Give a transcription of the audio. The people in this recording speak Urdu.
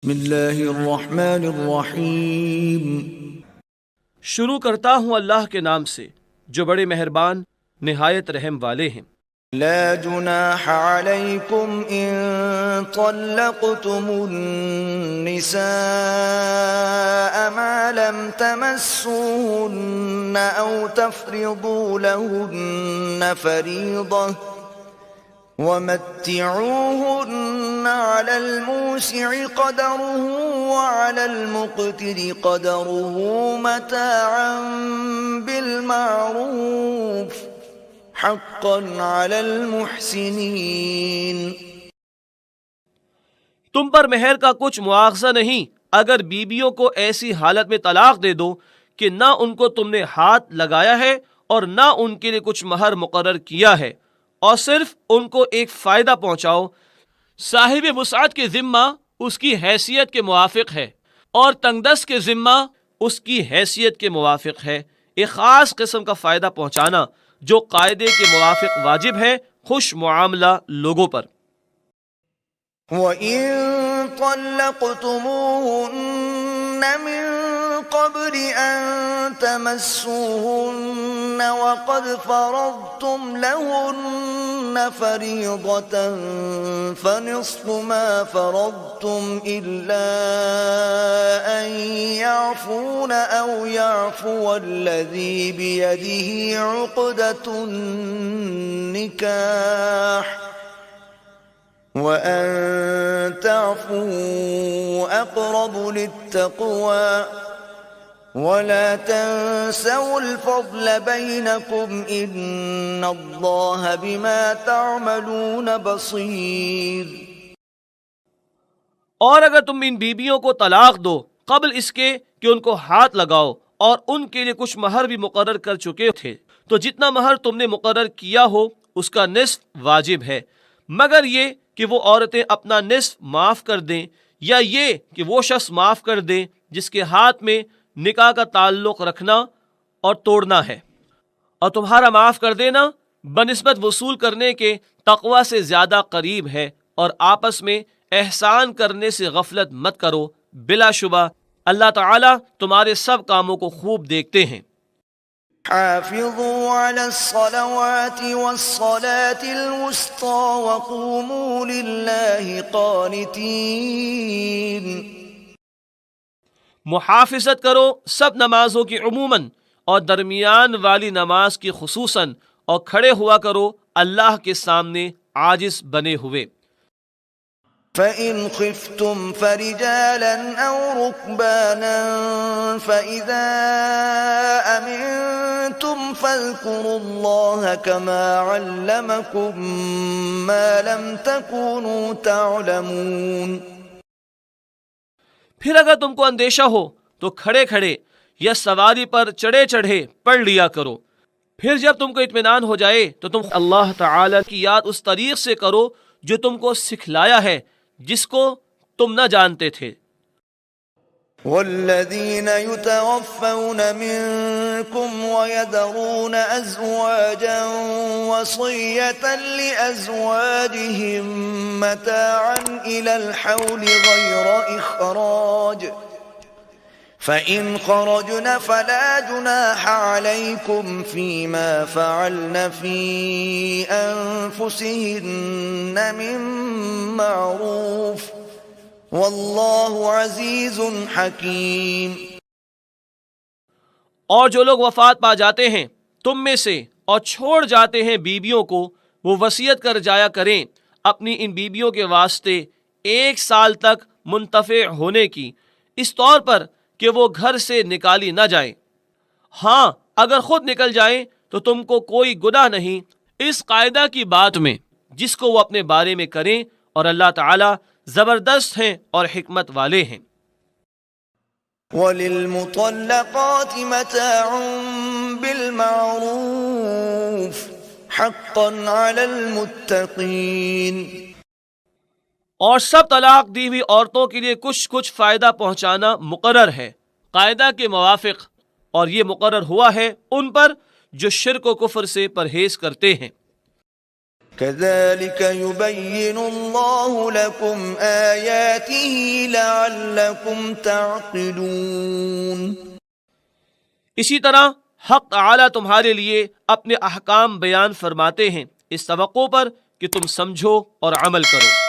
بسم اللہ الرحمن الرحیم۔ شروع کرتا ہوں اللہ کے نام سے جو بڑے مہربان نہایت رحم والے ہیں۔ لا جناح علیکم ان طلقتم النساء ما لم تمسوهن او تفرضوا لهن فریضة ومتعوهن على الموسع قدره وعلى المقتر قدره متاعا بالمعروف حقا على المحسنين۔ تم پر مہر کا کچھ مواخذہ نہیں اگر بیویوں کو ایسی حالت میں طلاق دے دو کہ نہ ان کو تم نے ہاتھ لگایا ہے اور نہ ان کے لیے کچھ مہر مقرر کیا ہے، اور صرف ان کو ایک فائدہ پہنچاؤ۔ صاحب وسعت کے ذمہ اس کی حیثیت کے موافق ہے اور تنگ دست کے ذمہ اس کی حیثیت کے موافق ہے، ایک خاص قسم کا فائدہ پہنچانا جو قاعدے کے موافق واجب ہے خوش معاملہ لوگوں پر۔ وَإِن طَلَّقْتُمُوهُنَّ مِن قَبْلِ أَن تَمَسُّوهُنَّ وَقَدْ فَرَضْتُمْ لَهُنَّ فَرِيضَةً فَنِصْفُ مَا فَرَضْتُمْ إِلَّا أَن يَعْفُونَ أَوْ يَعْفُوَ الَّذِي بِيَدِهِ عُقْدَةُ النِّكَاحِ وَأَن تَعْفُوا أَقْرَبُ لِلتَّقْوَى وَلَا تَنسَوُا الْفَضْلَ بَيْنَكُمْ إِنَّ اللَّهَ بِمَا تَعْمَلُونَ بَصِيرٌ۔ اور اگر تم ان بیبیوں کو طلاق دو قبل اس کے کہ ان کو ہاتھ لگاؤ اور ان کے لیے کچھ مہر بھی مقرر کر چکے تھے، تو جتنا مہر تم نے مقرر کیا ہو اس کا نصف واجب ہے، مگر یہ کہ وہ عورتیں اپنا نصف معاف کر دیں یا یہ کہ وہ شخص معاف کر دیں جس کے ہاتھ میں نکاح کا تعلق رکھنا اور توڑنا ہے، اور تمہارا معاف کر دینا بنسبت وصول کرنے کے تقوی سے زیادہ قریب ہے، اور آپس میں احسان کرنے سے غفلت مت کرو، بلا شبہ اللہ تعالی تمہارے سب کاموں کو خوب دیکھتے ہیں۔ حافظوا على الصلوات والصلاة الوسطى وقوموا لله قانتين۔ محافظت کرو سب نمازوں کی عموماً اور درمیان والی نماز کی خصوصاً، اور کھڑے ہوا کرو اللہ کے سامنے عاجز بنے ہوئے۔ فَإِنْ خِفْتُمْ فَرِجَالًا أَوْ رُكْبَانًا فَإِذَا أَمِنْتُمْ فَاذْكُرُوا اللَّهَ كَمَا عَلَّمَكُمْ مَا لَمْ تَكُونُوا تَعْلَمُونَ۔ پھر اگر تم کو اندیشہ ہو تو کھڑے کھڑے یا سواری پر چڑھے چڑھے پڑھ لیا کرو، پھر جب تم کو اطمینان ہو جائے تو تم اللہ تعالی کی یاد اس طریق سے کرو جو تم کو سکھلایا ہے جس کو تم نہ جانتے تھے۔ والذین یتوفون منکم ویذرون ازواجا وصیة لازواجهم متاعا الى الحول غیر اخراج فإن خرجن فلا جناح عليكم فيما فعلن في أنفسهن من معروف والله عزيز حكيم۔ اور جو لوگ وفات پا جاتے ہیں تم میں سے اور چھوڑ جاتے ہیں بیبیوں کو، وہ وصیت کر جایا کریں اپنی ان بیبیوں کے واسطے 1 سال تک منتفع ہونے کی، اس طور پر کہ وہ گھر سے نکالی نہ جائیں۔ ہاں اگر خود نکل جائیں تو تم کو کوئی گناہ نہیں اس قاعدہ کی بات میں جس کو وہ اپنے بارے میں کریں، اور اللہ تعالی زبردست ہیں اور حکمت والے ہیں۔ وَلِلْمُطَلَّقَاتِ مَتَاعٌ بِالْمَعْرُوفِ حَقًّا عَلَى الْمُتَّقِينَ۔ اور سب طلاق دی ہوئی عورتوں کے لیے کچھ فائدہ پہنچانا مقرر ہے قاعدہ کے موافق، اور یہ مقرر ہوا ہے ان پر جو شرک و کفر سے پرہیز کرتے ہیں۔ كذلك يبين الله لكم آياته لعلكم تعقلون. اسی طرح حق تعالی تمہارے لیے اپنے احکام بیان فرماتے ہیں اس توقع پر کہ تم سمجھو اور عمل کرو.